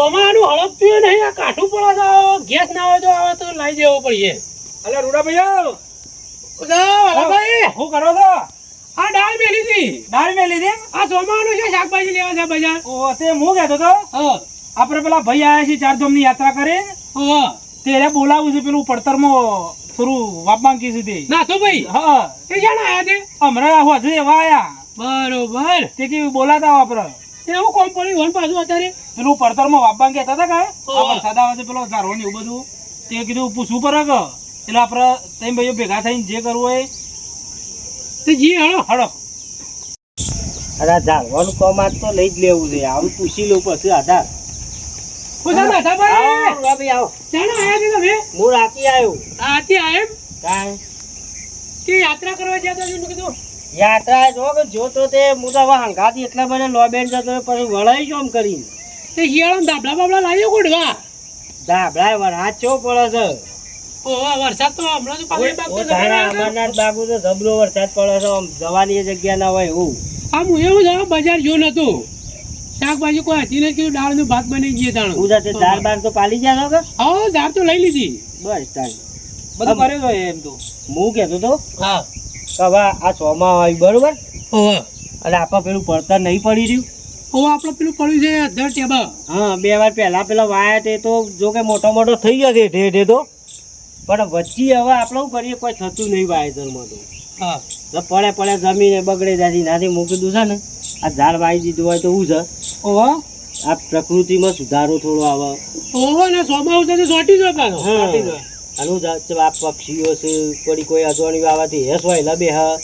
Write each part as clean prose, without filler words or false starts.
સોમાનું હળપ પીવું નહીં, આ કાઠું પડે તો ગેસ ના હોય તો આવે તો લાવી દેવો પડશે. અલે રૂડા ભાઈ ભાઈ શું કરો છો? આ દાળ મેલી હતી. દાળ મેલી દે. આ સોમાનું છે, શાકભાજી લેવા છે બજાર. ઓ તે હું કહેતો તો આપણે પેલા ભાઈ આયા છે ચારધામ ની યાત્રા કરે તેને બોલાવું છે પેલું પડતરમાં થોડું વાપમાંગી છે તે. ના તો ભાઈ હા તે જાણે આયા તે હમણાં હજુ એવા આયા બરોબર. તે કે બોલાતા આપણે એવું કોમ પડ્યું હોય પાછું અત્યારે. પેલું પડતરમાં વાપમાં કહેતા હતા કે હા. વરસાદ આવે છે પેલો ઝારવા ને એવું બધું તે કીધું પૂછવું પડે કે એટલે આપણે ત્રણ ભાઈઓ ભેગા થઈને જે કરવું હોય તે જી હળો હડો. અરે ઝાડવાનું કામ આજ તો લઈ જ લેવું છે. આવું પૂછી લઉં પછી આધાર. પૂછા માથા ભાઈ આવો જાણે આયા છે તમે. હું રાતી આવ્યો. આથી આયા એમ કાંઈ કે યાત્રા કરવા જતા છો? મેં કીધું યાત્રા જો કે જોતો તે હું તો હવે હંગાતી એટલા બધા લોબેન જતો પછી વળાઈ જો આમ કરીને તે શિયાળામાં ધાબળા બાબળા લાવ્યો ગોડવા. ધાબળા વરસાદ ચો પડે છે. ઓહો વરસાદ તો હમણાં તો પાણી બાગ તો તારા અમરનાથ બાગુ તો જબરો વરસાદ પડે છે. આમ જવાની એ જગ્યા ના હોય એવું. આમ હું એવું છે બજાર જો નતું શાકભાજી કોઈ હતી ને કીધું દાળ નું ભાત બની ગયે તાણું. હું જાતે દાળ બાર તો પાલી ગયા કે હા દાળ તો લઈ લીધી. બસ તાઈ બધું કર્યું તો એમ તો હું કહેતો તો હા કે હવે આ સોમાં હોય બરોબર ઓહો અને આપણે પેલું પડતર નહીં પડી રહ્યું. ઓહો આપણે પેલું પડ્યું છે અધર ટેબા. હા 2 વાર પહેલા પેલા વાયા તે તો જો કે મોટો મોટો થઈ ગયો છે ઢેઢે તો પણ વચ્ચે હવે આપણે શું કરીએ કોઈ થતું નહીં વાયદરમાં તો હા એટલે પડે જમીને બગડે જાય નાથી મૂકી દીધું છે ને આ ઝાડ વાવી દીધું હોય તો શું છે ઓહો આ પ્રકૃતિમાં સુધારો થોડો આવે. ઓહો ને સોમાં આવશે તો સોટી જો પાછો. હા આનું આ પક્ષીઓ છે કોઈ અજવાણી વાવાથી હેસ હોય લબે હા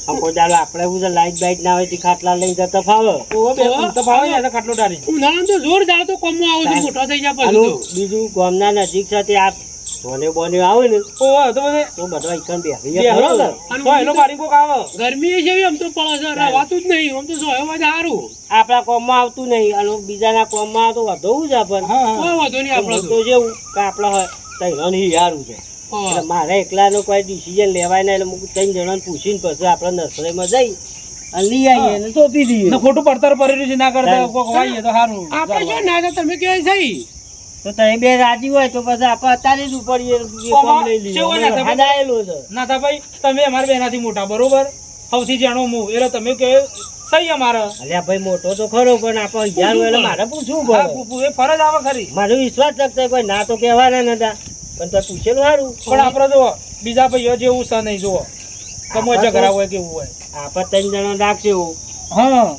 આમ કોઈ દાડો આપણે શું છે લાઈટ બાઈટ ના હોય તે ખાટલા લઈને જતા ફાવે. ઓહો બે તો ભાવે ને ખાટલો ડારી ઉનાળામાં તો જોર જાળ તો કોમમાં આવું છે મોટો થઈ જાય પછી આનું તો. બીજું ગામના નજીક છે તે આ સોને બોને આવે ને ઓહો તો બધે તો બધા એકન બેહી બે જાય હળો બરોબર. તો એનો મારી કોક આવે ગરમી છે આમ તો પડે છે રહેવાતું જ નહીં. આમ તો સોયમાં જ સારું. આપણા કોમમાં આવતું નહીં અને બીજાના કોમમાં તો વધવું જ આપણને. હા હા કોઈ વાંધો નહીં આપણે તો જેવું કે આપણા તૈયારી સારું છે એટલે મારે એકલાનો કોઈ ડિસિઝન લેવાય ના એટલે હું 3 જણાને પૂછીને પછી આપણે નર્સરીમાં જઈ અને લઈ આવીએ ને સોંપી દઈએ. ને ખોટું પડતર પડેલું છે ના કરતા કોક વાઈએ તો સારું. આપણે જો ના તો તમે કહે સહી તો તમે બે રાજી હોય તો પછી આપણે અત્યારે જ ઉપડીએ કોમ લઈ લઈએ. કેવું ના થાય? હદાયેલો છે. ના થા ભાઈ તમે અમારા બેનાથી મોટા બરોબર સૌથી જાણો હું એટલે તમે કે સહી અમારા અલ્યા ભાઈ મોટો તો ખરો પણ આપણે 11 હોય એટલે મારે પૂછવું હા, પડે. એ ફરજ આવે ખરી મારો વિશ્વાસ રાખતા કોઈ ના તો કહેવાના નતા પણ તો પૂછેલું સારું. પણ આપડે જો બીજા ભાઈઓ જેવું છે નહીં જુઓ તમે ઝઘડા હોય કેવું હોય આપણે 3 જણા રાખશે એવું હા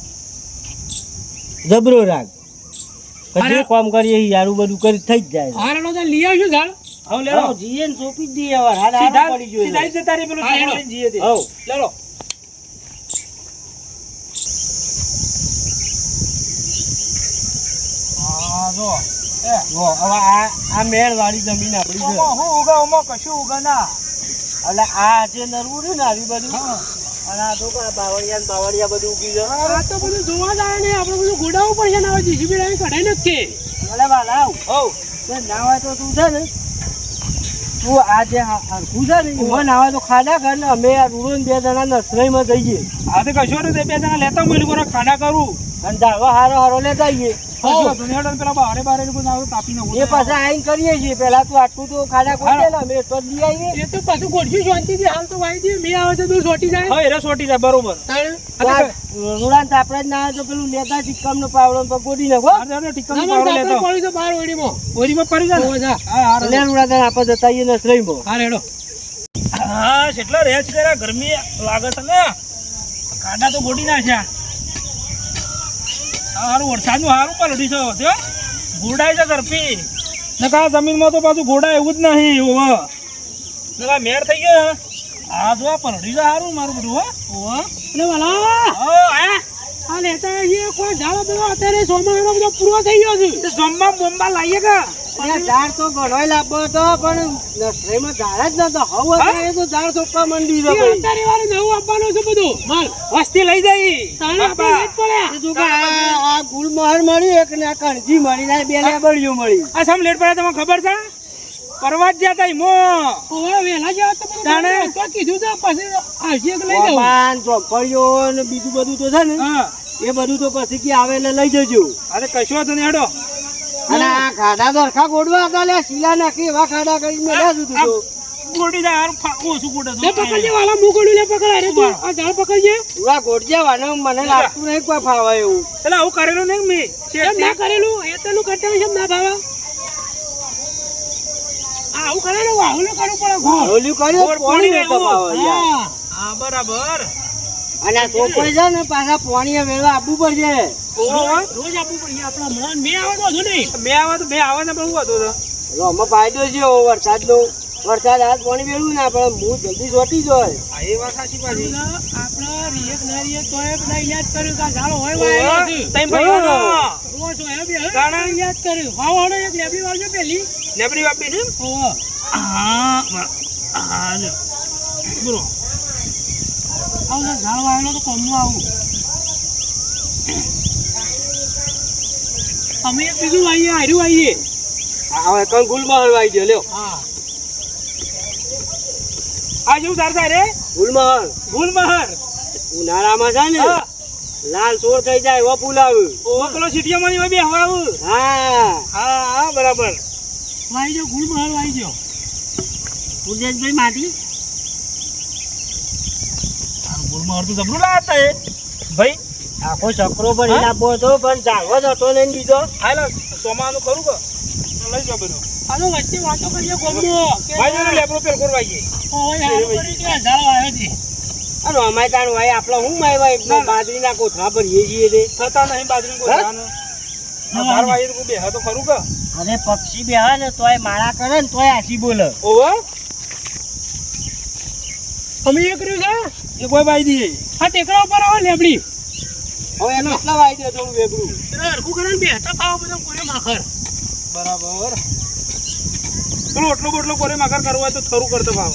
જબરો રાખ પછી કામ કરીએ યારું બધું કરી થઈ જ જાય. હારણો તો લઈ આવશું ઝાડ. હવે લેરો હા, જીએ ને સોંપી જ દઈએ હવે. હાલ સીધા હાલ પડી ગયું સીધા એટલે. જ જતા રહી પેલું હા, તમારે હેડો. જીએ તે હઉ. લેરો હા જો જો હવે આ મેળ વાળી જમીન આપણી છે ઓમાં હું ઉગા ઓમાં કશું ઉગા ના એટલે આ જે નરવું રહ્યું ને આવી બધું હા. અને આ તો બાવળિયા ને બાવળિયા બધું ઉગી જાય. આ તો બધું જોવા જાય ને આપણે બધું ગોડાવું પડશે ને હવે જીસીબી લાવી કઢાઈ નથી. અલે વાલા આવ. હઉ તે નાવા તો તું છે ને તું આ જે હરખું છે ને એમાં નાવા તો ખાડા કર ને અમે આ રૂડો ને 2 જણા નર્સરીમાં જઈએ આ તો કશું નહીં, તે બે જણા લેતા હું એ લોકો ખાડા કરું અને ઝાડવા હારો લેતા આવીએ. કશું હતું નહીં. હેડો ને પેલા બારે બારે લોકો ના આવે તાપી નાખો. એ પાછા આઈને કરીએ છીએ. પેલા તું આટલું તો ખાડા ખોલી દે ને અમે તો જ લઈ આવીએ. એ તો પાછું ગોઠવી શાંતિથી હાલ તો વાઈ દે. મેં આવે તો તું સોટી જાય. હા એ સોટી જાય બરોબર. તાણે તો આ રૂડાને તો આપણે જ ના આવે તો પેલું લેતા ચિક્કમનો પાવડો ને પગોડી નાખો. ટીકાનું ના, પાવડો મારે લેતો પડી તો બહાર ઓળીમાં. ઓરીમાં પડી જાય ઓય ને જા. હા હા લે રૂડા તને આપણે જતા આવીએ નર્સરીમાં. હા રેડો. હા કેટલા રેચ કર્યા ગરમી લાગે છે ને કાડા તો ગોડી નાખ્યા. સારું વરસાદનું સારું પલટી છે જો ગોડાય છે ગરપી ને કા જમીનમાં તો પાછું ગોડાય એવું જ નહીં ઓવ ને કા મેર થઈ ગયો આ જો આ પલટી છે સારું મારું બધું હો અરે વાલા ઓ આ આ લેતા આવીએ. કોઈ ઝાડો બધો અત્યારે સોમાનો બધો પૂરો થઈ ગયો છે. તે જમવા બોમ્બા લાવીએ કે અરે ઝાડ તો ઘણોય લાંબો હતો પણ નર્સરીમાં ઝાડ જ નતો. હવે અત્યારે તો ઝાડ સોંપવા માંડી એ રહ્યો. અત્યારે વારે નવું આપવાનું છે બધું માલ. વસ્તી લઈ જાય તાણે આપણે લેટ પડ્યા. કીધું કે આ ગુલમોહર મળી એક ને આ કણજી મળી ને આ 2 લેબડીઓ મળી. આ સમ લેટ પડ્યા તમને ખબર છે પરવા જ જતા મો ઓય વેલા જેવા તો બધું તાણે. તો કીધું તો પછી આવશે કે લઈ જાઉં. પાન ચોપડીઓ ને બીજું બધું તો છે ને હા એ બધું તો પછી કે આવે એટલે લઈ જજો. અરે કશું હતું ને હેડો અને આ ખાડા તો હરખા ગોડવા હતા લે શીલા નાખી એવા ખાડા કરી મેલ્યા છું તું તો. ગોડી જાય હારું ઓછું ગોડે લે પકડજે વાલા હું ગોળું લે પકડ અરે તું આ ઝાડ પકડજે ઉવા ગોડજે વાને મને લાગતું નહીં કોઈ ફાવે એવું. એટલે આવું કરેલું નહીં મેં એમ ના કરેલું એ તનું કરતા હોય એમ ના ભાવા આવું કરેલું આવું કરવું પડે ઘોર ઓલું કર્યું પાણી નહીં ફાવે યાર. હા હા બરાબર અને આ છોકરી છે ને પાછા પાણી વેળવા આપવું પડશે. રોજ આપવું પડે આપણા મન મેં આવડો છું નહીં બે આવે તો બે આવે ને પણ શું હતું એટલે આમાં ફાયદો છે એવો વરસાદનો. વરસાદ હાથ પાણી વેળવું ના પણ હું જલ્દી ચોટી જાય. એ વાત સાચી પાછી આપણા રિયક ના રિયક તોય બધા યાદ કર્યું કે આ ઝાડ હોય વાયેલો છે તઈ ભાઈઓનો રોજ હોય બે કાણા? યાદ કર્યું વાવડો એક લેબડી વાળજો પેલી લેબડી વાપી છે ઓહો હા હા જો બોલો આવું ઝાડ વાયેલો તો કોમનું આવું અમે એક બીજું વાઈએ હાર્યું વાઈએ હવે કઈ ગુલમાં હળવાઈ ગયો લ્યો. હા આ જેવું ધાર થાય રે ગુલમહર ગુલમહર ઉનાળામાં છે ને હા. લાલ સોર થઈ જાય એવો ફૂલ આવે. પેલો સીટીઓમાં ની બે હવા આવું હા હા હા બરાબર વાઈજો ગુળ મહલ વાઈજો ઉજેશભાઈ માટી ગુલમહર તો જબરું લાગતા એ ભાઈ આખો ચક્રો ભરી આપવો હતો પણ ચાલવો જ હતો ને બીજો. હાલ સોમાનું કરું કે લઈ જાઓ બધું આનો વચ્ચે વાતો કરીએ ગોમો કે ભાઈ જોડે લેબરો પેલ કરવાઈએ ઓય હારું કરી કે ઝાડ વાયો છે અને અમાય કાન ભાઈ આપડે હું માય બાજરીના કોથળા ભરીએ છીએ તે. થતા નહીં બાજરી ગોઠવાનું ધાર વાઈએ તો બે હા તો ખરું કે અને પક્ષી બેહે ને તોય માળા કરે ને તોય આછી બોલે. ઓવો અમે એ કર્યું છે એ કોઈ બાઈ દીએ આ ટેકરા ઉપર આવો લેબડી હવે એનો એટલા વાઈ દે થોડું વેગળું. એટલે હરખું કરે ને બેઠા ખાવા બધા કોરે માખર બરાબર પેલો ઓટલો બોટલો કોરે માકર કરવો હોય તો થરું કરતો ભાવ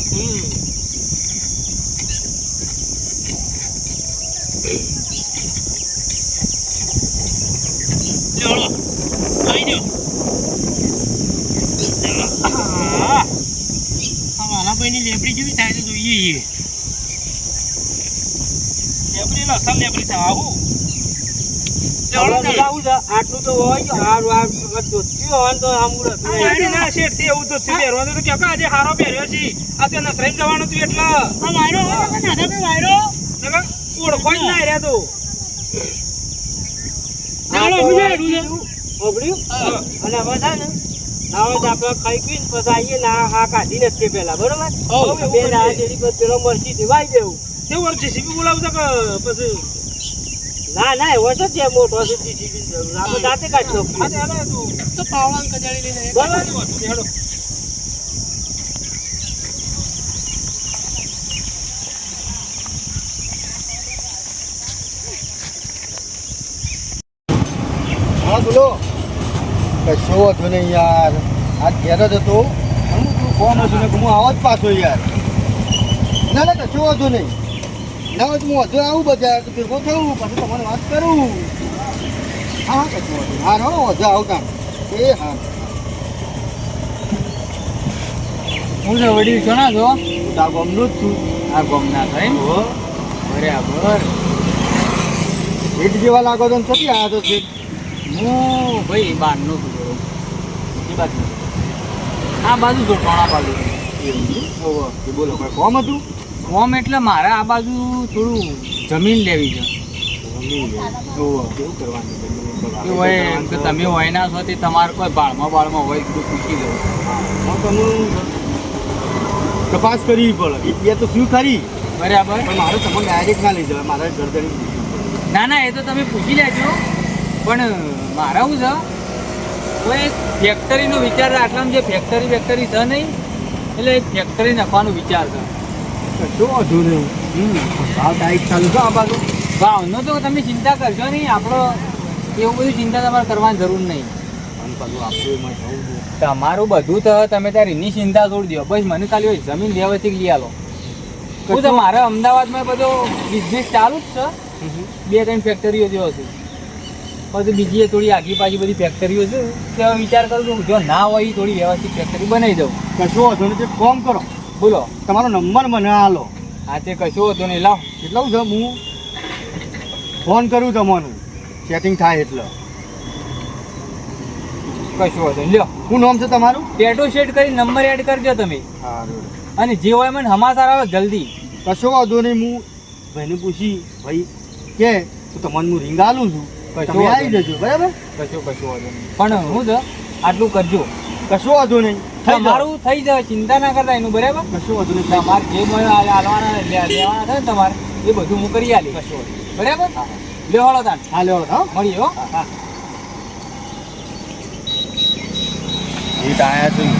ચાલો આઈજો આ વાલા ભાઈની લેબડી જેવી થાય તો જોઈએ લેબરી લસણ લેબરી થાય આવું આવું છે આટલું તો હોય કે હારું આ ધોતી હોય ને તો આમ આ ના શેઠ થી એવું તો થયું પહેરવાનું તો કે આજે હારો પહેર્યો છે આ તો નસરાઈ જવાનું હતું એટલે આ વાયરો નાના ભાઈ વાયરો નકર ઓળખો જ ના રહ્યા તો ચાલો હું જોયું ઓબડ્યું અને હવે છે ને હવે તો આપણે ખાઈ પીને પછી આવીએ ને આ કાઢી નથી પેલા બરોબર બે દાડા જેડી પર પેલો મરચી થી વાઈ દેવું. તે ઓર જીસીબી બોલાવશે કે પછી ના ના એવો તો જે મોટો છે જીસીબી જરૂર આપણે જાતે કાઢી હા નાખીએ. તે હાલો તો પાવળાને કજાડી લઈને બરાબર હેડો હા બોલો કશો હતો નહીં યાર આજ ઘેર જ હતો હું કોમ હતું ને હું આવો જ પાછો યાર ના ના કશો હતો નહીં ના હોય તો હું હજુ આવું બજાર તો ભેગો થયું પછી તમારે વાત કરું હા હા કશો હતો હા હો હજુ આવતા એ હા હું તો વડીલ છો ના છો હું તો આ ગામનો જ છું. આ ગોમના છો એમ બરાબર એક જેવા લાગો તો છતી આ તો છે હું ભાઈ બહારનો છું બરોબર એ બાજુ આ બાજુ છો ટોણા બાજુ ઓહો એ બોલો કોઈ કોમ હતું ઓમ એટલે મારે આ બાજુ થોડું જમીન લેવી છે ઓહો કેવું કરવાનું એ હોય કે તમે હોય ના છો તે તમારે કોઈ બાળમાં હોય કીધું પૂછી દઉં હું તમને તપાસ કરવી પડે એ તો શું ખરી બરાબર પણ મારે તમને ડાયરેક્ટ ના લઈ જવાય મારે ગરદન ના ના એ તો તમે પૂછી લેજો પણ મારે શું છે કોઈ ફેક્ટરીનો વિચાર છે. આટલામાં જે ફેક્ટરી છે નહીં એટલે એક ફેક્ટરી નાખવાનો વિચાર છે. કશો વાંધો નહીં ભાવ ટાઈટ ચાલુ છે આ બાજુ ભાવનો તો તમે ચિંતા કરશો નહીં આપણો એવું બધું ચિંતા તમારે કરવાની જરૂર નહીં. અને પાછું આપણું એમાં જવું છે. તમારું બધું તો તમે ત્યારે એની ચિંતા છોડી દો બસ મને ખાલી હોય જમીન લેવાથી લઈ આલો. શું છે મારે અમદાવાદમાં બધો બિઝનેસ ચાલુ જ છે 2-3 ફેક્ટરીઓ જેવો છે પછી બીજી થોડી આગી પાછી બધી ફેક્ટરીઓ છે તે હવે વિચાર કરું છું જો ના હોય એ થોડી વ્યવસ્થિત ફેક્ટરી બનાવી દઉં. કશો વાંધો નહીં એક કામ કરો બોલો તમારો નંબર મને આલો હા તે કશો હતો નહીં લાવ એટલું છે હું ફોન કરું તમને સેટિંગ થાય એટલે કશું વાંધો નહીં. લ્યો શું નામ છે તમારું? ટેટો શેડ કરી નંબર એડ કરજો તમે. સારું. અને જે હોય મને સમાચાર આવે જલ્દી. કશો વાંધો નહીં. હું ભાઈને પૂછી ભાઈ કે તો તમને હું રિંગ આલું છું, કશો તમે વાંધો આવી જજો. બરાબર? કશું વાંધો નહીં. પણ હું છે આટલું કરજો. કશો વાંધો નહીં. થઈ જાય. તમારું થઈ જાય, ચિંતા ના કરતા એનું. બરાબર? કશો વાંધો નહીં. તમારે જે મને લેવાના થાય ને તમારે એ બધું હું કરી આલી. કશું વાંધો નહીં. બરાબર? લ્યો હળો તાન હા લેવડો. હા મળીએ હો. હા. એ આયા છે ને.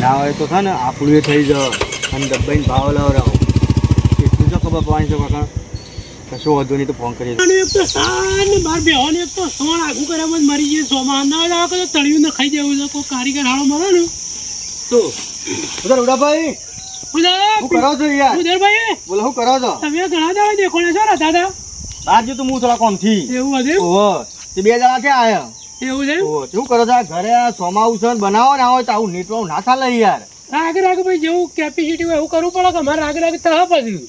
ના હોય તો છે ને આપણું એ થઈ જાય અને ડબ્બાઈને ભાવ લાવરાવો એટલું તો ખબર પડવાની છે કાકા. કશો વાંધો નહીં તો ફોન કરીએ. અને એક તો સાન ને બાર બેહોને એક તો સોણ આખું કર્યામાં જ મરી જાય. સોમાં ના આવે તો તળિયું ને ખાઈ દેવું છે. કોઈ કારીગર હાળો મળે ને તો ઉધર ઉડાભાઈ શું કરો છો યાર? ઉદરભાઈ બોલો શું કરો છો? તમે ઘણા દાડા દેખો ને છો ને દાદા બહાર જો તો હું થોડા કોમથી. એવું હતું ઓહો તે 2 જણા ક્યાં આયા? એવું છે ઓહો શું કરો છો? આ ઘરે આ સોમાઉસન બનાવો ને આવો તો આવું નેટવર્ક ના ચાલે યાર. રાગ રાગ ભાઈ જેવું કેપેસિટી હોય એવું કરવું પડે કે અમારે રાગ રાગ તો પછી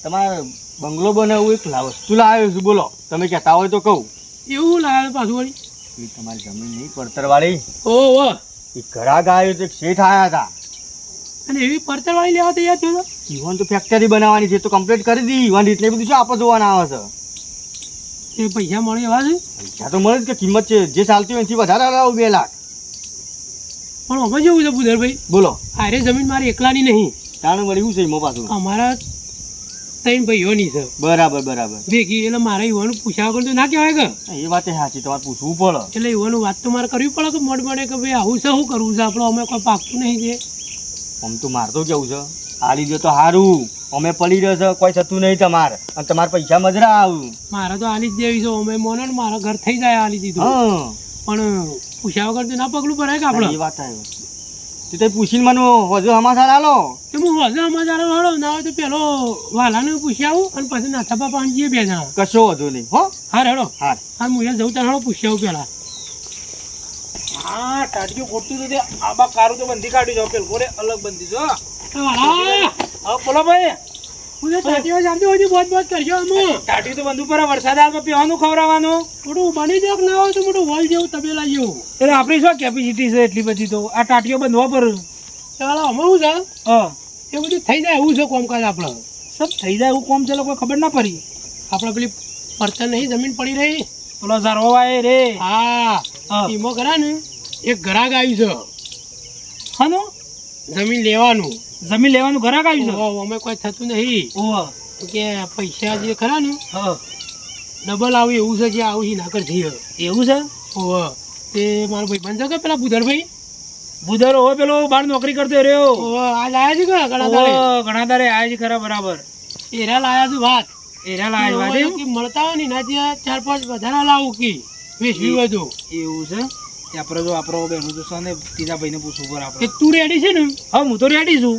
તમારે બંગલો બનાવવું એક વસ્તુ લાવ્યો છું. બોલો તમે કહેતા હોય તો કહું. એવું લાવે પાછું વળી એ તમારી જમીન નહીં પડતરવાળી ઓહો એ ઘરા ગાયો તો એક શેઠ આયા હતા. અને એવી પરતરવાળી લેવા તૈયાર થયો તો ઈવન તો ફેક્ટરી બનાવવાની છે તો કમ્પ્લીટ કરી દી. ઈવન એટલે બધું શું આપણે જોવાના આવે છે? એ પૈસા મળે એવા છે પૈસા તો મળે જ કે કિંમત છે જે ચાલતી હોય એનાથી વધારે લાવું 2 લાખ. પણ અમે જેવું છે બુધરભાઈ બોલો આરે જમીન મારી એકલાની નહીં તાણે મળ્યું છે એમાં પાછું. અમારા 3 ભાઈઓની છે બરાબર બરાબર. ભેગી એટલે મારે યુવાનું પૂછ્યા વગર તો ના કહેવાય કે એ વાત સાચી. તમારે પૂછવું પડે. એટલે યુવાનું વાત તો મારે કરવી પડે કે મોડ મોડે કે ભાઈ આવું છે શું કરવું છે આપણે અમે કોઈ પાકતું નહીં છે આમ તો મારે તો કેવું છે આ લીધે તો સારું. અમે પડી રહ્યો છે કોઈ થતું નહીં તમારે અને તમારે પૈસા મજરા આવું. મારે તો આલી જ દેવી છે અમે મોનો ને મારા ઘર થઈ જાય આલી દીધું હા પણ પૂછ્યા વગર તો ના પગલું ભરાય કે આપણે એ વાત આવી. તે પૂછીને મને હજુ સમાચાર આલો. તો હું હજુ અમારે હળો ના હોય તો પેલો વાલાને પૂછી આવું અને પછી નાથા પાણી જઈએ 2 જણા કશો વધુ નહીં. હો હા હેડો હા હા હું જવું ત્યાં હળો પૂછી આવું પેલા હા ટાટિયું ખોટતું હતું તે આબા કારું તો બંધી કાઢ્યું છે પેલું કોરે અલગ બંધી છો. વાલા હા બોલો ભાઈ. હું તો ટાટીઓ જાણતી હોય બોજ બોજ કરજો અમે ટાટિયું તો બંધુ પર વરસાદ આવે તો પીવાનું ખવડાવવાનું. મોટું બની જાય ના હોય તો મોટું હોલ જેવું તબેલા જેવું એટલે આપણી શું કેપેસિટી છે એટલી બધી તો આ ટાટીઓ બંધવા પર. ચાલો અમે શું છે હા એ બધું થઈ જાય એવું છે કોમકાજ આપણે સબ થઈ જાય એવું કોમ છે લોકો ખબર ના પડી. આપણે પેલી પડતર નહીં જમીન પડી રહી પેલો ઝારવાય રે. હા હા. એમાં ખરા ને એક ઘરાક આવ્યું છે હાનું જમીન લેવાનું જમીન લેવાનું ઘરાક આવ્યું છે. ઓહો, અમે કોઈ થતું નહીં ઓહ કે પૈસા જે ખરા ને હા ડબલ આવે એવું છે કે આવું ના કરતી એવું છે. ઓહો તે મારો ભાઈ બનશે કે પેલા બુધરભાઈ બુધરો હોય પેલો બહાર નોકરી કરતો રહ્યો. ઓહો આ લાયા છે કે ઘણા દાડે ઓહ, ઘણા દાડે આયા છે ખરા બરાબર. એરા લાયા છે વાત એરા લાય વાત એમ. કે મળતા હોય ને એનાથી 4-5 વધારા લાવું કે વેચવી હોય તો એવું છે. તે આપણે જો આપણો બેનું તો સને ત્રીજા ભાઈને પૂછવું પડે કે આપણે. તું રેડી છે ને હા હું તો રેડી છું.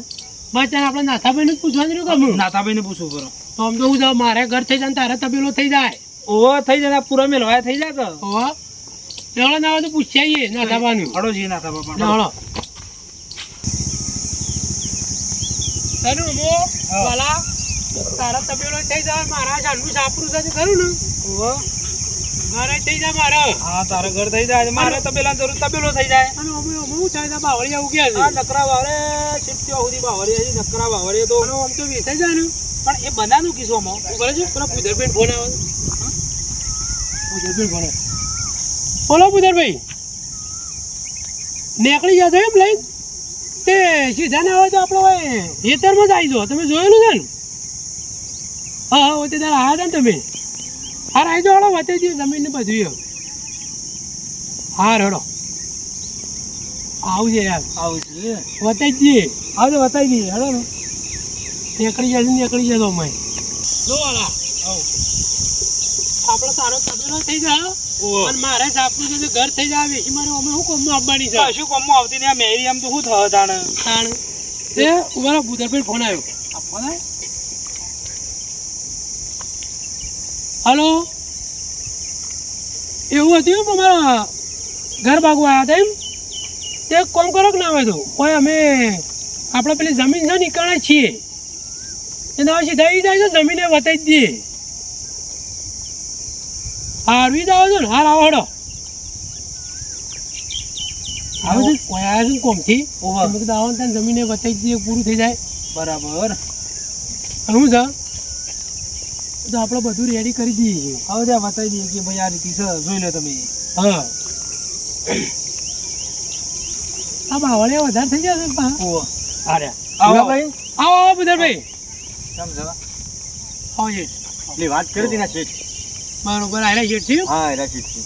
બસ ત્યારે આપણે નાથાભાઈને જ પૂછવાનું રહ્યું કે હું નાથાભાઈને પૂછવું પડે. તો આમ તો હું જાઉં મારે ઘર થઈ જાય ને તારે તબેલો થઈ જાય ઓહો થઈ જાય પૂરા મેલવાય થઈ જાય કે. ઓહો ચાલો ના હોય તો પૂછી આવીએ નાથાભાનું હળો જી નાથા બાપા. ચાલો ખરું મો વાલા તારા તબેલો થઈ જાય મારા જાનનું સાપરું છે ખરું ને ઓહો ઘરે થઈ જાય મારે હા તારે ઘર થઈ જાય મારે તબેલા જરૂર તબેલો થઈ જાય. અને અમે હું થાય છે બાવળિયા ઉગ્યા છે આ નકરા વાવડે સિત્યો સુધી બાવળીએ છે નકરા વાવડે તો. અને આમ તો વેચાઈ જાય ને પણ એ બનાનું કિસ્સોમાં ખબર છે પેલા પુધરભાઈ ફોન આવે પુધરભાઈ ફોન બોલો પુધરભાઈ નીકળી જતો એમ લઈને તે સીધા ના હોય તો આપણો ખેતરમાં જ આવી જાઓ તમે જોયેલું છે ને હા હા તે તારા આવ્યા હતા ને તમે હાર આવી જાઓ હળો વતાવી દઈએ જમીન ને બધું હાર હળો આવજે યાર આવું છે. વતાવી દઈએ હા તો બતાવી દઈએ હેડો ને. નીકળી જતો અમે જો વાળા આપણો તારો તબેલો થઈ જાય અને મારે સાપનું છે ઘર થઈ જાય વેચી મારે અમે શું કોમમાં આપવાની છે કશું કોમમાં આવતી નહીં આ મેરી આમ તો શું થયો તાણે. તાણ એ ઉભા બુધરભાઈ ફોન આવ્યો આપવાને હલો એવું હતું એમ અમારા ઘર ભાગવા આવ્યા હતા એમ તે કોમ કરો કે ના આવે તો કોઈ અમે આપણે પેલી જમીન છે નીકળે છીએ એના પછી થઈ જાય છે જમીને વતાવી દઈએ હારવી જ આવો છો ને હાર આવો હડો આવે છે? કોઈ આવ્યા છે ને કોમથી ઓવા. મેં કીધું આવો ને ત્યાં જમીને બતાવી દઈએ પૂરું થઈ જાય બરાબર. અને શું છે તો આપણે બધું રેડી કરી દઈએ છીએ હવે ત્યાં બતાવી દઈએ કે ભાઈ આ રીતે છે, જોઈ લો તમે. હા આ બાવળે વધારે થઈ જશે ને પા ઓવા. હાર્યા આવો. ભાઈ આવો આવો બુધરભાઈ સમજો આવો છે એટલે વાત કરી હતી ને શેઠ. બરોબર આયરા શેઠ છે હા એરા શેઠ છે.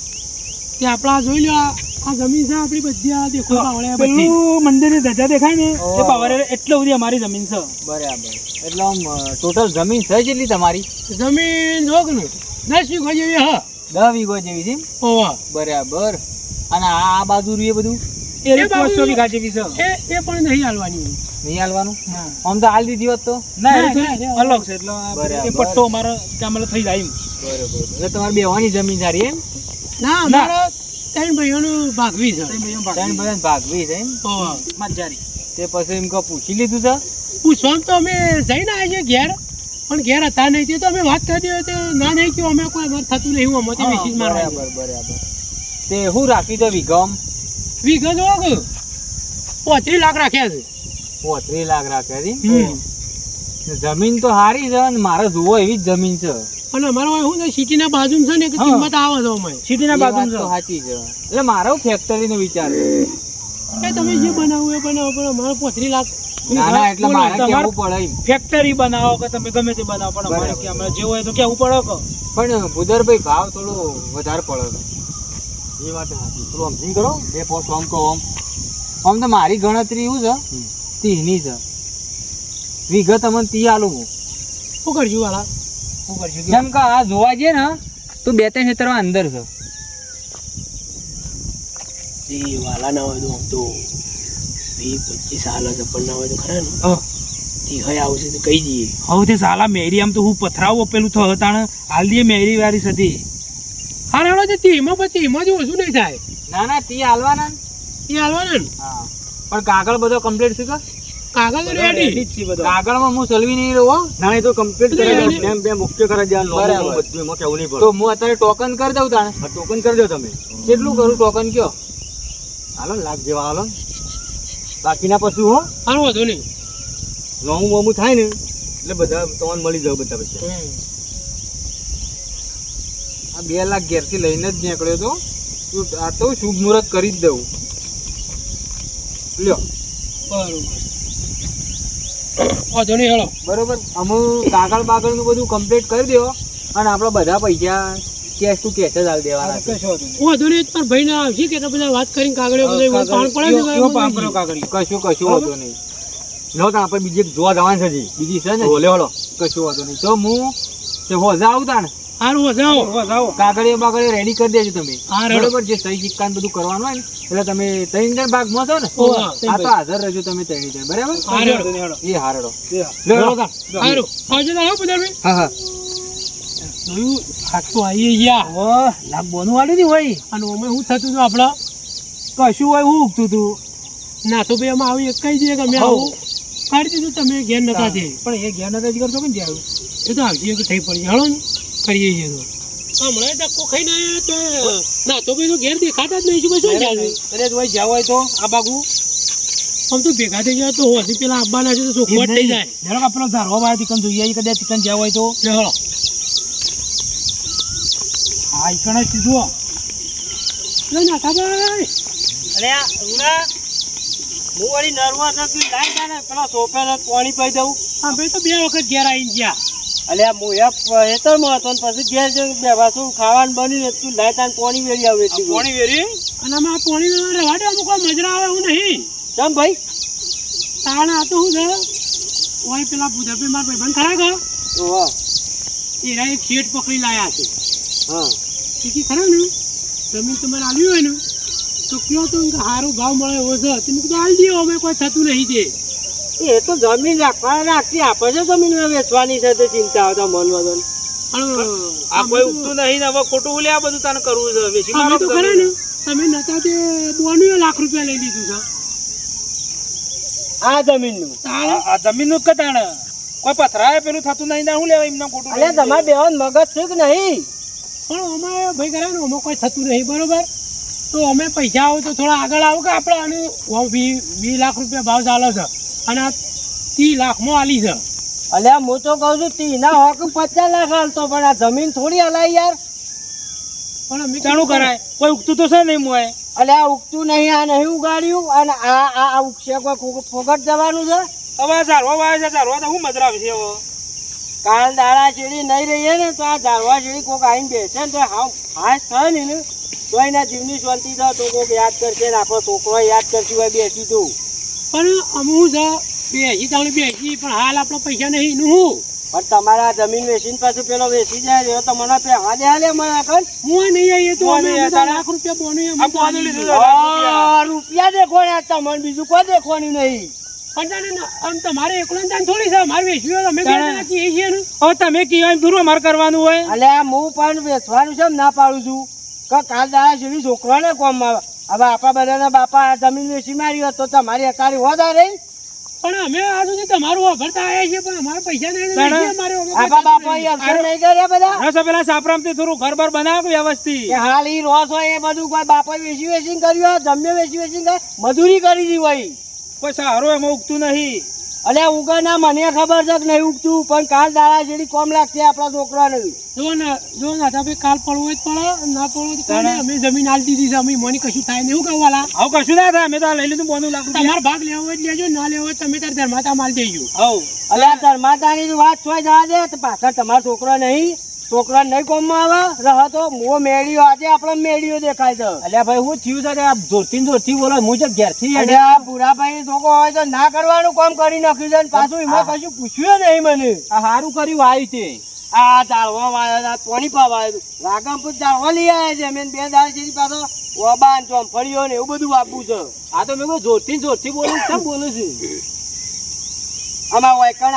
તે આપણા જોઈ લો આ જમીન છે આપણી બધી આ દેખો બાવળે આ બધી પેલું મંદિરની ધજા દેખાય ને ઓહ. એ પાવરે એટલે બધી અમારી જમીન છે. બરાબર એટલે આમ ટોટલ જમીન છે કેટલી તમારી જમીન જોગનું 10 વીઘો જેવી હા 10 વીઘો જેવી છે એમ? ઓવા બરાબર અને આ બાજુ રહ્યું એ બધું એ એ બાબુ- 500 વીઘા જેવી છે. એ પણ નહીં હાલવાની નહીં હાલવાનું આમ તો હાલ દીધી હોત તો ના, એ ના, થોડી ના, અલગ છે એટલે આ બરાબર. એ પટ્ટો અમારો ત્યાં મને થઈ જાય એમ. બરાબર એટલે તમારી બેવાની જમીન સારી એમ ના અમારા ત્રણ ભાઈઓનું ભાગવી છે ત્રણ બધા ભાગવી છે એમ ઓવા. માજારી. તે પછી એમ કહો પૂછી લીધું છે પૂછવા તો અમે જઈને આવ્યા છીએ ઘેર પણ ઘેર હતા નહીં તે તો અમે વાત કરી દઈએ તો ના નહીં કે અમે કોઈ અમારે થતું નહીં હું અમારી હા, મેસીજ મારવા બરાબર તે હું રાખી દો વીઘમ વીઘો જોવો કે 35 લાખ રાખ્યા છે 35 લાખ રાખ્યા છે હમ. જમીન તો સારી છે અને મારે જોવો એવી જ જમીન છે અને અમારે હોય શું છે સિટીના બાજુમાં છે ને એક હા. કિંમત આવે છે અમે સિટીના એ વાત બાજુ તો સાચી છે એટલે મારો ફેક્ટરીનો વિચાર છે એ તમે જે બનાવવું એ બનાવો પણ અમારે 35 લાખ ના ના એટલે બોલો, મારે તમારે- કેવું પડે એમ. ફેક્ટરી બનાવો કે તમે ગમે તે બનાવો પણ અમારે બરાબર. કે અમે જેવું હોય તો કેવું પડે કે પણ ભૂદરભાઈ ભાવ થોડો વધારે પડે એ વાત સાચી. થોડું સમજીને કરો. 2 પોસ્ટ આમ કહો આમ. આમ તો મારી ગણતરી એવું છે 30ની છે વીઘા તમને 30 આલું હું શું કરજો વાળા શું કરશું કે જેમ કે આ જોવા જઈએ ને તો 2-3 ક્ષેત્રમાં અંદર છે એ વાલા ના હોય તો આમ તો 20-25 સાલ હશે પણ ના હોય તો ખરા ને હા. તે હય આવશે તો કહી દઈએ હવે તે સાલા મેરી આમ તો હું પથરાવો પેલું થતાણ હાલ દે મેરી વાળી હતી. હા રેડો તે તેમાં પછી એમાં જ ઓછું નહીં થાય ના ના 30 આલવાના ને. એ હાલવાના ને હા પણ કાગળ બધો કમ્પ્લીટ છે કે કાગળ તો રેડી રેડી જ છે બધો. કાગળમાં હું સલવી નહીં રહું હો. ના એ તો કમ્પ્લીટ કરી દો. બરાબર. બેમ ઓકે કરી દે. બરાબર. બધું એમાં કેવું નહીં તો પડે. હું અત્યારે ટોકન કરી દઉં તાણે આ ટોકન કરી દો તમે. કેટલું કરું ટોકન કયો હાલો ને, લાખ જેવા હાલો ને. બાકીના પછી હો હારું વાંધો નહીં નોમું બોમું થાય ને એટલે બધા તમને મળી જાવ બધા પછી. આ 2 લાખ ઘેરથી લઈને જ નીકળ્યો તો આ તો શુભ મુહૂર્ત કરી જ દઉં લ્યો બરોબર વાંધો નહીં હેળો બરોબર અમુક કાગળ બાગળનું બધું કમ્પ્લીટ કરી દો અને આપણે બધા પૈસા કેશ ટુ કેશ જ આલી દેવાના છે. કશો વાંધો નહીં. વાંધો નહીં તાર ભાઈ ના આવશે કે બધા વાત કરીને કાગળિયો બધા એમાં પાણ પડે યો- યો પાન છે પડ્યો કાગળિયો. કશું વાંધો નહીં લો તો આપણે બીજે એક જોવા જવાનું છે હજી. બીજી છે ને તો લે હળો. કશું વાંધો નહીં તો હું તે હોજા આવતા ને સારું જાઓ બસ આવો. કાગળિયા બાગળિયા રેડી કરી દેજો તમે હા, રેડી. બરોબર જે સહી સિક્કા ને બધું કરવાનું હોય ને એટલે તમે 3 ભાગમાં છો ને ઓવા. આ તો હાજર રહેજો તમે 3 બરાબર હા, કશો રેડો. વાંધો નહીં, હેડો. એ હારડો લે. લો લો તા. સારું આવજો તાર હો બુધરભાઈ હા હા જોયું હાથ તો આવી ગયા ઓહ, લાખ બોનું વાળી ની હોય અને અમે શું થતું હતું આપડે કશું હોય હું ઉગતું તું ના તો ભાઈ અમે આવી એક કહી દઈએ કે અમે હઉ. આવું કરી દીધું તમે ઘેર નતા તે પણ એ જ્ઞાન જ કરતો કે જ્યાં એ તો આવશે કે થઈ પડી હાલો ને કરીએ છીએ તો હમણાં ધક્કો ખાઈને આવ્યા તો ના તો ભાઈ તો ઘેર દેખાતા જ નહીં શું શું જાય અરે જો જ્યાં હોય તો આ બાગુ આમ તો ભેગા થઈ ગયા તો હોથી પેલા આવવાના છે તો ચોખવટ થઈ જાય ધારો કે પેલો ધારવા વાળા ચિકન જોઈએ એ કદાચ ચિકન જ્યાં હોય તો લે હળો હા ઈકણ જ સીધું લે નાથા ભાઈ અરે આ રૂડા હું વળી નર્વસ હતી લાઈ જા ને પેલા સોફેને પાણી પાઈ દઉં. હા ભાઈ તો 2 વખત ઘેર આવીને ગયા અલે આ હું હેતરમાં હતો ને પછી ઘેર જઈને બેઠા છું ખાવાનું બન્યું ને તું લાઈ તાન પાણી વેરી આવું એટલી પાણી વેરી અને આમાં આ પાણી રહેવા દે અમુક કોઈ મજરા આવે એવું નહીં ચમ ભાઈ તાણે આ તો શું છે ઓય પેલા બુધરભાઈ મારા ભાઈબંધ ખરા ગયો ઓહો એના એક શેઠ પકડી લાયા છે હા ઠીકી ખરા ને જમીન તમારે આલ્યું હોય ને તો કયો તો કે સારો ભાવ મળે એવો છે તમે કીધું આલી દો અમે કોઈ થતું નહીં તે એ તો જમીન રાખતી આપે છે જમીન વેચવાની છે તે ચિંતા આવતા મનમાં તો આ કોઈ ઉગતું નહીં ને હવે ખોટું લે આ બધું તને કરવું છે વેચી અમે મારો તો ખરા ને તમે નતા તે બોનું લાખ રૂપિયા લઈ લીધું છે આ જમીનનું તાણે આ જમીનનું જ કતાણ કોઈ પથરાય પેલું થતું નહીં ને હું લેવા એમને ખોટું અલે તમારે બેવાન મગજ છે કે નહીં પણ અમારે ભાઈ ખરા ને અમે કોઈ થતું નહીં બરોબર તો અમે પૈસા આવો તો થોડા આગળ આવો કે આપણે આનું 20 લાખ રૂપિયા ભાવ ચાલે છે અને આ 30 લાખમાં આલી છે. અલ્યા હું તો કહું છું તીના હોક 50 લાખ હાલતો પણ આ જમીન થોડી હલાય યાર. પણ અમે ચાલુ કરાય કોઈ ઉગતું તો છે નહીં મોય. અલ્યા ઉગતું નહીં, આ નહીં ઉગાડ્યું અને આ ઉગશે કોઈ ફોગટ જવાનું છે. હવે આ ઝાડવા વાવે છે, ઝાડવા તો હું મજરા છે હવે. કાલ દાડા ચીડી નહીં રહીએ ને તો આ ઝાડવા ચીડી કોક આવીને બેસે ને તો હાશ થાય ને તો એના જીવની શાંતિ થાય તો કોક યાદ કરશે ને આપણો છોકરો યાદ કરશે હોય બેસી તું. પણ અમુક છે બેસી પણ હાલ આપણા પૈસા નહીં એનું હું પણ તમારા જમીન વેચીને પાછું પેલો વેચી જાય તો મને પહેવા દે હાલે મને આગળ. હું નહીં આવીએ તો અમે નહીં બધા તારા. લાખ રૂપિયા બોનું આ બોનું લીધું છે, લાખ રૂપિયા. રૂપિયા દેખો ને તમને બીજું કોઈ દેખવાનું નહીં. પણ આમ તમારે એકલો ને થોડી છે મારે વેચવી હોય તો અમે બે જણા છીએ છીએ ને. હવે તમે કહેવાય ધૂરો અમારે કરવાનું હોય. અલ્યા હું પણ વેચવાનું છે ના પાડું છું કે કાલ દાડા સુધી છોકરાને કોમમાં હવે આપણા બધાના બાપા આ જમીન વેચી મારી હોત તો તમારી અકારી હોતા રહી. પણ અમે આ સુધી તમારું વાપરતા આવ્યા છીએ પણ અમારા પૈસા નહીં તો તાણા. વેચીએ અમારે અમે આપણા પૈસા બાપા એ અવસર નહીં કર્યા બધા રસ પેલા સાપરામથી થોડું ઘર બાર બનાવ વ્યવસ્થિત. કે હાલ ઈ રોસ હોય એ બધું કોઈ બાપા વેચી કર્યું હોય જમ્યો વેચી કર્યું મજૂરી કરી દી હોય. કોઈ સારું એમાં ઉગતું નહીં. અલ્યા ઉગરના મને ખબર છે કે નહીં ઉગતું પણ કાલ દાડા જેડી કોમ લાગશે આપણા છોકરાને. જો ને ભાઈ કાલ પડવું જ પડે ના પડવું તો કોઈ નહીં. અમે જમીન આલી દીધી છે અમે મને કશું થાય નહીં. એવું કહેવાલા આવું કશું ના થાય. અમે તો આ લઈ લીધું 5 લાખ રૂપિયા. તમારો ભાગ લેવો હોય તો લેજો ના લેવો હોય તો તમે તાર ધર્માતા માલ દેજો. હવ અલ્યા ધર્માતાની વાત છોય જવા દે તો પાછળ તમારો છોકરો નહીં છોકરા નહીં કોમમાં આવે રહો તો મો મેળ્યો આજે આપણે મેળ્યો દેખાય છે. અલ્યા ભાઈ હું થયું છે આ જોરથી બોલો હું જે ઘેરથી અલ્યા બુરાભાઈ છોકરો હોય તો ના કરવાનું કામ કરી નાખ્યું છે અને પાછું એમાં કશું પૂછ્યું નહીં મને. આ સારું કર્યું આવ્યું તે આ ચાળવા વાળા પાણી પાવા રાગમપુર ચાળવા લઈ આવ્યા છે મેં 2 દાડા સુધી પાછો ઓબાન ચોંફળીઓ ને એવું બધું આપવું છે. આ તો મેં કહ્યું જોરથી બોલું કેમ બોલું છું. આમાં વાયકણ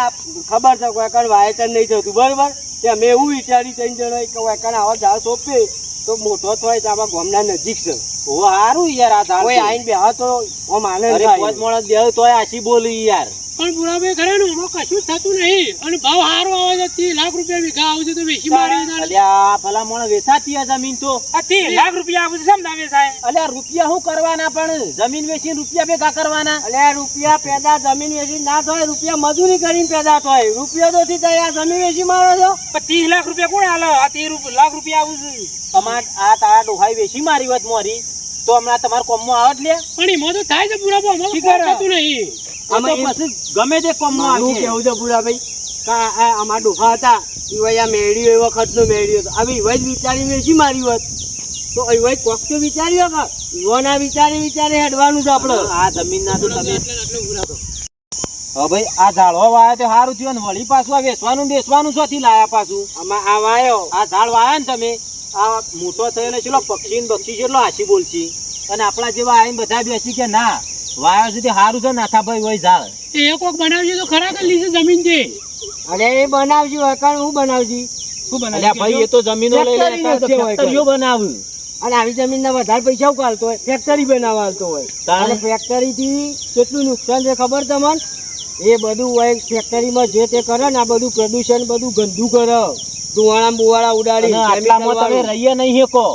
ખબર છે વાયકણ વાયતન નહીં થતું બરોબર તે અમે એવું વિચારી 3 જણા કે વાયકણ આવા ઝાડ સોંપે તો મોટો થાય તો આમાં ગામના નજીક છે. ઓ સારું યાર આ ધાર કોઈ આઈને બેહા તો આમ આનંદ અરે થાય. 5 માણસ બેહ્યો તોય આછી બોલી યાર. પણ બુરાભાઈ ખરા ને એમાં કશું જ થતું નહીં અને ભાવ સારો આવે છે 30 લાખ રૂપિયા વીઘા આવશે તો વેચી મારી ના. અલ્યા ભલા માણસ વેચાતી આ જમીન તો. આ 30 લાખ રૂપિયા આવે છે કેમ ના વેચાય? અલ્યા રૂપિયા શું કરવાના પણ જમીન વેચીને રૂપિયા ભેગા કરવાના. એટલે રૂપિયા પેદા જમીન વેચી ના થાય રૂપિયા મજૂરી કરીને પેદા થાય રૂપિયા તો થી થાય આ જમીન વેચી મારો છો. પણ 30 લાખ રૂપિયા કોણ હાલે? આ 30 લાખ રૂપિયા આવું છે. અમાર આ તારા ડોહાઈ વેચી મારી હોત મોરી તો હમણાં તમારા કોમમાં આવત લે. પણ એમાં તો થાય છે બુરાબો અમારું શી કરે? થતું નહીં. આમાં પછી ગમે તે કોમમાં મારું આવશે. કેવું છે બુરાભાઈ કે આ અમારા ડોફા હતા એ ભાઈ આ મેળ્યો એ વખતનો મેળ્યો હતો હવે એવા જ વિચારી વેચી મારી હોત તો એવા જ કોક તો વિચાર્યો કે યુવાના વિચારી હેડવાનું છે આપણે. આ જમીનના તો તમે આટલો બુરાબો હવે ભાઈ આ ઝાડવા વાયા તો સારું થયું ને વળી પાછું આ વેચવાનું બેસવાનું ચોથી લાયા પાછું. આમાં આ વાયો આ ઝાડ વાયા ને તમે આ મોટો થયેલો ચલો પક્ષી ને બક્ષી કેટલો હાચી બોલશી અને આપણા જેવા આવીને બધા બેસી કે ના વાયા સુધી સારું છે નાથા ભાઈ હોય ઝાડ. એ કોક બનાવજો તો ખરા કરી લીધી જમીન છે. અરે એ બનાવજી વળકાણ હું બનાવજી શું બનાવ્યું? અલ્યા ભાઈ એ તો જમીનો લઈ લે ફેક્ટરી નથી હોય ફેક્ટરીઓ બનાવ્યું. અને આવી જમીનના વધારે પૈસા ઉકાળતો હોય ફેક્ટરી બનાવવા હાલતો હોય તાણે? અને ફેક્ટરીથી કેટલું નુકસાન છે ખબર તમને? એ બધું હોય ફેક્ટરીમાં જે તે કરે ને આ બધું પ્રદૂષણ બધું ગંદુ કરે ધુવાળા બુવાળા ઉડાડી અને આટલામાં તમે રહીએ નહીં શકો.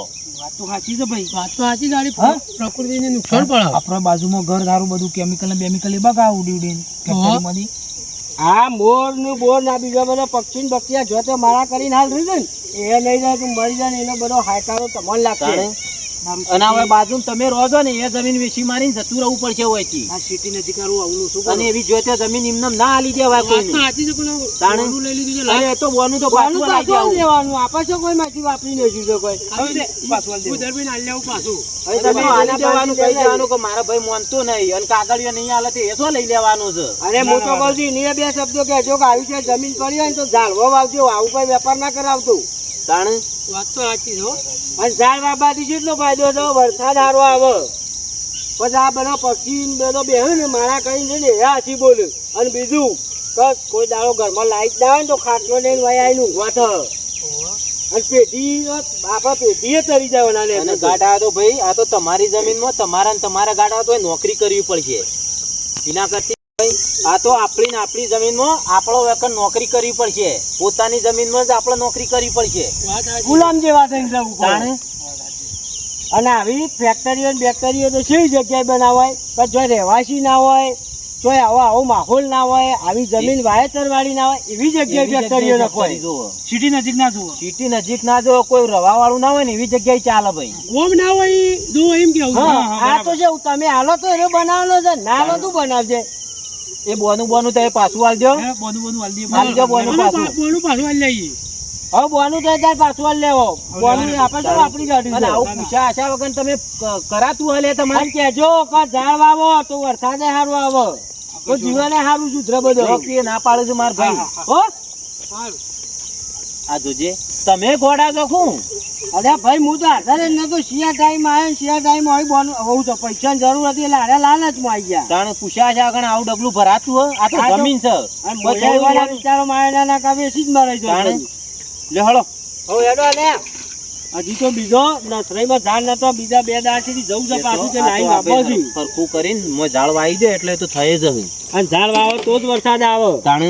વાત તો સાચી છે ભાઈ. વાત તો સાચી તારી હા? પ્રકૃતિને નુકસાન પડે. આપણા બાજુમાં ઘર ધારું બધું કેમિકલ ને બેમિકલ બગા ઉડીને ફેક્ટરીમાંથી. આ મોર નું બોર ના બીજા બધા પક્ષી ને બક્ષિયા જો તો મારા કરીને હાલ રહ્યું ને એ નહીં જાય તું મરી જાય ને એનો બધો હાયકારો તમને લાગશે. તાણે? અને હવે બાજુ તમે રહો છો ને એ જમીન વેચી મારીને જતું રહેવું પડશે હોયથી. આ સિટી નજીક આવું આવનું શું અને એવી જોતે જમીન એમને ના આલી દેવાય વાત તો કોઈને. સાચી છે પણ તાણે? બોનું લઈ લીધું છે અને લાખ. એ તો બોનું તો પાછું પાછું લાગી આવું. દેવાનું આપે છે કોઈ માંથી વાપરી નહીં છે કોઈ પાછું હું ધરબીને હાલી આવું પાછું. હવે તમે તમે આલી આના દેવાનું પાછી કહી દેવાનું કે મારા ભાઈ માનતો નહીં અને કાગળિયો નહીં આલે તો એ શું લઈ લેવાનું છે. અરે હું તો કહું છું એની બે શબ્દો કહેજો કે આવી છે જમીન પડી હોય ને તો ઝાડવા વાવજો આવું કોઈ વેપાર ના કરાવતું. તાણે? વાત તો સાચી છે હો. અને ઝાડ વાવવાથી કેટલો ફાયદો છે વરસાદ સારો આવે પછી આ બધા પક્ષી ને બધો બેહે ને મારા કરીને ને એ હાથી બોલે અને બીજું કે કોઈ દાડો ઘરમાં લાઈટ ના હોય ને તો ખાટલો લઈને વહી આવીને ઊંઘવા થયો અને પેઢી આપણા પેઢીએ તરી જવાના ને અને ગાડા તો ભાઈ આ તો તમારી જમીનમાં તમારા ને તમારા ગાડા તો નોકરી કરવી પડશે. એના કરતી ભાઈ આ તો આપણી ને આપણી જમીનમાં આપણો વેકન નોકરી કરવી પડશે. પોતાની જમીનમાં જ આપણે નોકરી કરવી પડશે. વાત સાચી. ગુલામ જેવા થઈને જવું તાણે? પડે. અને આવી ફેક્ટરીઓ ને બેક્ટેરીઓ તો શી જગ્યાએ બનાવાય કે જો રહેવાસી ના હોય તો આવો માહોલ ના હોય આવી જમીન વાવેતર વાળી ના હોય એવી જગ્યાએ ફેક્ટરીઓ નખવાય. સિટી નજીક ના જુઓ. સિટી નજીક ના જો કોઈ રવા વાળું ના હોય ને એવી જગ્યાએ ચાલે ભાઈ. ઓમ ના હોય ઈ જો એમ કેવું હા, આ તો છે તમે હાલો તો એને બનાવવાનો છે ના હાલો તું બનાવજે. એ બોનું તો એ પાછું આલ દો. હે, બોનું વાળી દઈએ. હાલ દો બોનું પાછું. બોનું પાછું આલી લઈએ. હવે બોનું તો તાર પાછું હાલ લેવો બોનું આપણે શું આપણી ગાડી અને આવું પૂછ્યા આશા વગર તમે કરાતું હાલે તમારે. અને કેજો કે ઝાડ વાવો તો વરસાદે સારું આવે તો જીવને સારું સુધરે બધું. ડોક્ટરે ના પાડે છે માર ભાઈ. હો આ જોજે તમે ઘોડા તો શું અરે ભાઈ હું તો આધારે જ નતો શિયા ટાઈમ આવ્યો શિયા ટાઈમ આવી બોનું હું તો પૈસાની જરૂર હતી એટલે આરે લાલચમાં આવી ગયા. તાણ પૂછ્યા છે આગળ આવું ડબલું ભરાતું હોય આ તો આ તો- જમીન છે. અને મોજાવાળા વિચારો મારા ના કામે જ મરાઈ તાણે જાય. લે હળો. હવે એનો લે હજી તો બીજો નસરાઈમાં ઝાડ નતો બીજા 2 દાડથી જવું છે પાછું તે લાઈન વાપો છે. સરખું કરીને ઝાડ વાઈ દે એટલે તો થઈ જશે. અને ઝાડ વાવો તો જ વરસાદ આવે. તાણે